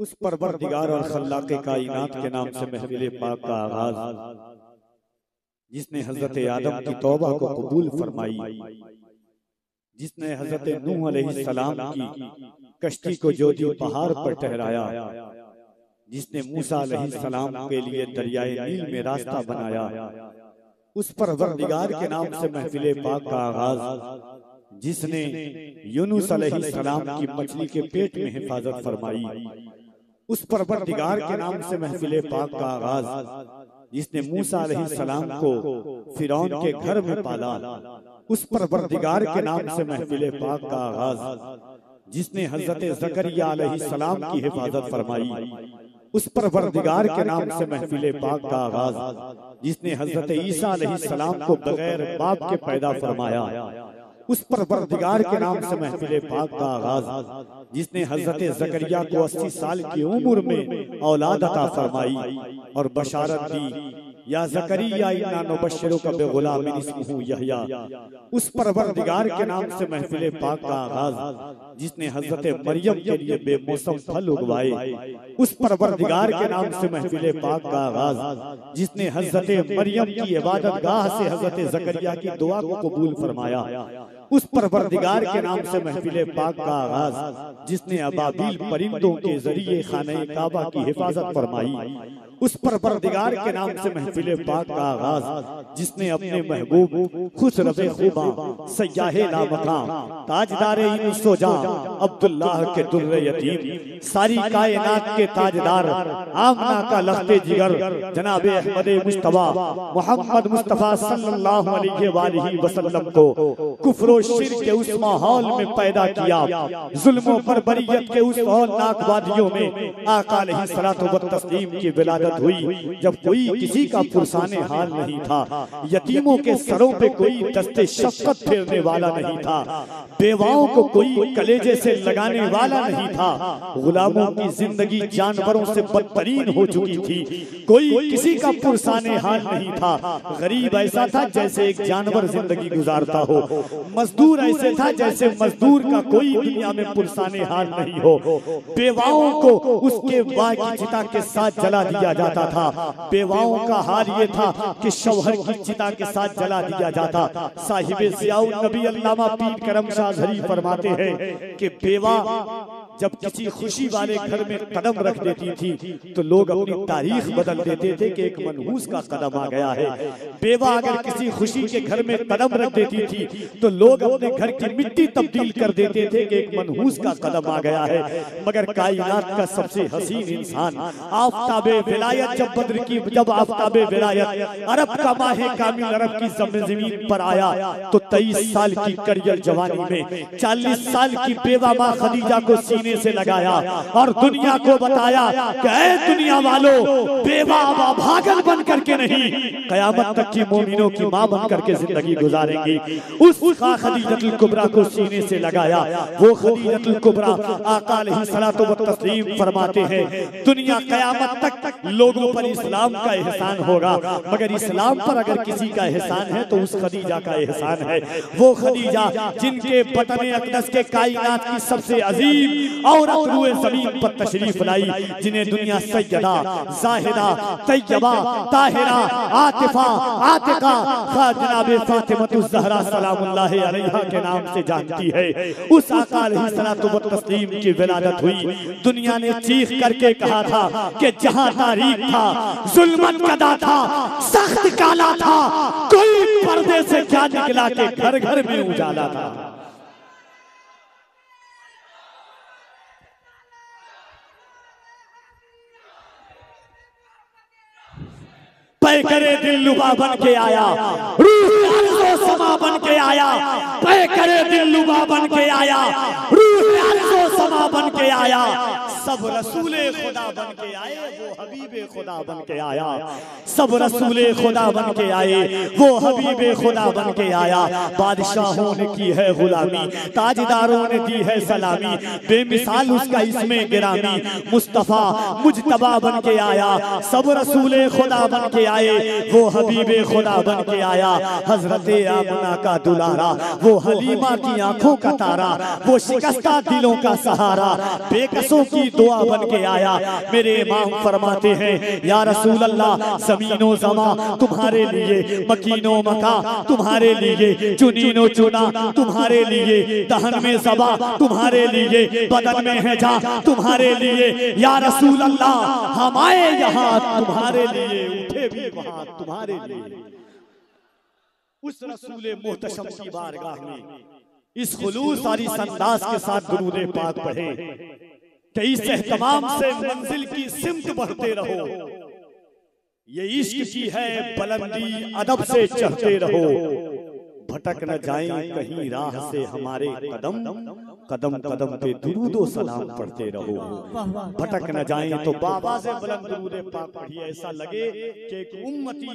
उस परवरदिगार और खल्लाक़े कायनात के नाम से महफिल पाक का आगाज, जिसने हजरत आदम की तौबा को कबूल फरमाई, जिसने हजरत नूह अलैहिस्सलाम की कश्ती को जोदी पहाड़ पर ठहराया, जिसने मूसा अलैहिस्सलाम के लिए दरियाए नील में रास्ता बनाया, उस परवरदिगार के नाम से महफिल पाक का आगाज, जिसने यूनुस अलैहिस्सलाम की मछली के पेट में हिफाजत फरमाई, उस परवरदिगार के नाम से महफिल पाक का आगाज, जिसने मूसा अलैहिस्सलाम को फिरौन के घर में पाला, उस परवरदिगार के नाम से महफिल पाक का आगाज, जिसने हजरत ज़करिया अलैहिस्सलाम की हिफाजत फरमाई, उस परवरदिगार के नाम से महफिल पाक का आगाज, जिसने हजरत ईसा अलैहिस्सलाम को बगैर बाप के पैदा फरमाया, उस परवरदिगार के नाम से महफिल पाक का आगाज, जिसने हजरत ज़करिया को 80 साल की उम्र में औलाद अता फरमाई और बशारत दी, या ज़करिया इन्ना नुबश्शिरुका बिग़ुलामिन इस्मुहु यहया, उस परवरदिगार के नाम से महफिल पाक का आगाज, जिसने हजरत मरियम के लिए बेमौसम फल उगवाए, उस परवरदिगार के नाम से महफिल पाक का आगाज, जिसने हजरत मरियम की इबादत गाह से हजरत ज़करिया की दुआ को कबूल फरमाया, उस परवरदिगार के नाम से महफिल पाक का आगाज, जिसने अबाबील परिंदों के जरिए खाने काबा की हिफाजत फरमाई, उस परवरदिगार के नाम से महफिल पाक का आगाज, जिसने अपने महबूब खुसरवे खुबा सयाहे लामकाम ताजदार इंसोजा अब्दुल्लाह के दुर्रे यतीम सारी कायनात के ताजदार आमना का लख्ते जिगर जनाब अहमद मुस्तफा मोहम्मद मुस्तफा सल्लल्लाहु अलैहि वसल्लम को कुफ्र और शिर्क के उस माहौल में पैदा किया, जुल्मों पर बरियत के उस हौलनाक वादियों में आका अलैहिस्सलातु व तस्लीम की विलादत हुई, जब कोई किसी का पुरसाने हाल नहीं था, यतीमों के सरों पे कोई दस्ते शफ़क़त फेरने वाला नहीं था, बेवाओं को कोई कलेजे से लगाने वाला नहीं था, गुलामों की जिंदगी जानवरों से बदतरीन हो चुकी थी, कोई किसी का पुरसाने हाल नहीं था, गरीब ऐसा था जैसे एक जानवर जिंदगी गुजारता हो, मजदूर ऐसे था जैसे मजदूर का कोई दुनिया में पुरसाने हाल नहीं हो, बेवाओं को उसके वाह की चिता के साथ जला दिया जाता था, बेवाओं का हाल ये था कि शौहर की चिता के साथ जला दिया जाता। साहिबे ज़ियाउन नबी अल्लामा पीर करम शाह ज़हरी फरमाते हैं कि बेवा जब किसी खुशी वाले घर में कदम रख देती थी तो लोग अपनी तारीख बदल देते थे कि एक मनहूस का कदम आ गया है। बेवा अगर किसी खुशी के घर में कदम रख देती थी तो लोग अपने घर की मिट्टी तब्दील कर देते थे कि एक मनहूस का कदम आ गया है। मगर कायनात का सबसे हसीन इंसान आफताबे विलायत जब आफताबे विलायत अरब का माहे कामिल अरब की ज़मीन पर आया तो 23 साल की करियर जवानी में 40 साल की बेवा माँ खदीजा को सीने से लगाया और दुनिया को बताया कि ऐ दुनिया वालों, बेवा भागल बन करके नहीं, कयामत तक की मोमिनों की मां बन करके जिंदगी गुजारेंगी। उस खदीजतुल कुबरा को सीने से लगाया। वो खदीजतुल कुबरा आका अलैहिस्सलातु व तस्लीम फरमाते हैं, दुनिया कयामत तक लोगों पर इस्लाम का एहसान होगा, मगर इस्लाम पर अगर किसी का एहसान है तो उस खदीजा का एहसान है। वो खदीजा जिनके बतन अक़दस के कायनात की सबसे अजीम औरत रूए ज़मीन पर तशरीफ लाई, जिन्हें दुनिया सैयदा, ज़ाहिदा, तैयबा, ताहिरा, आतिफा, आतिका, जनाबे फातिमतुज़ ज़हरा सलामुल्लाहि अलैहा के नाम से जानती है। उस आका अलैहिस्सलातु व तस्लीम की विलादत हुई। दुनिया ने चीख करके कहा था कि जहां तारीख था, जुल्मत कदा था, सख्त काला था, कोई पर्दे से क्या निकला के घर घर में उजाला था। पै करे दिल लुबा बन के आया, रूह अर्ज़ो समा बन के आया, पै करे दिल लुबा बन के आया, रूह अर्ज़ो समा बन के आया, सब रसूले खुदा बन के आए, वो हबीबे खुदा बन के आया, सब रसूले खुदा बन के आए, वो हबीबे खुदा बन के आया। बादशाहों ने की है गुलामी, ताजदारों ने दी है सलामी, बेमिसाल उसका इसमें गिरामी, मुस्तफा मुजतबा बन के आया, सब रसूले खुदा बन के आए, वो हबीबे खुदा बन के आया। हजरते आमना का दुलारा, वो हलीमा की आंखों का तारा, वो शिकस्ता दिलों का सहारा, बेकसों की दुआ बन के आया। मेरे इमाम फरमाते हैं या रसूल अल्लाह, ज़मीनो ज़मा तुम्हारे लिए, मकीनो मका तुम्हारे लिए, चुनीनो चुना तुम्हारे लिए, दहन में ज़बा तुम्हारे लिए, बदन में है जा तुम्हारे लिए। या रसूल अल्लाह, हम आए यहाँ तुम्हारे लिए, उठे भी वहाँ तुम्हारे लिए। उस रसूले मोहतशम की बारगाह में इस खुलूस और इस अंदाज के साथ दुरूद पाक पढ़े कि इस एहतमाम से मंजिल की सिमत बढ़ते रहो। ये इश्क की है बुलंदी, अदब से चढ़ते रहो। भटक न जाएं कहीं राह से हमारे कदम, कदम कदम पे दुरूद सलाम पढ़ते रहो। भटक न जाएं तो बाबा से बुलंद दुरूद पाक पढ़िए, ऐसा लगे कि एक उम्मती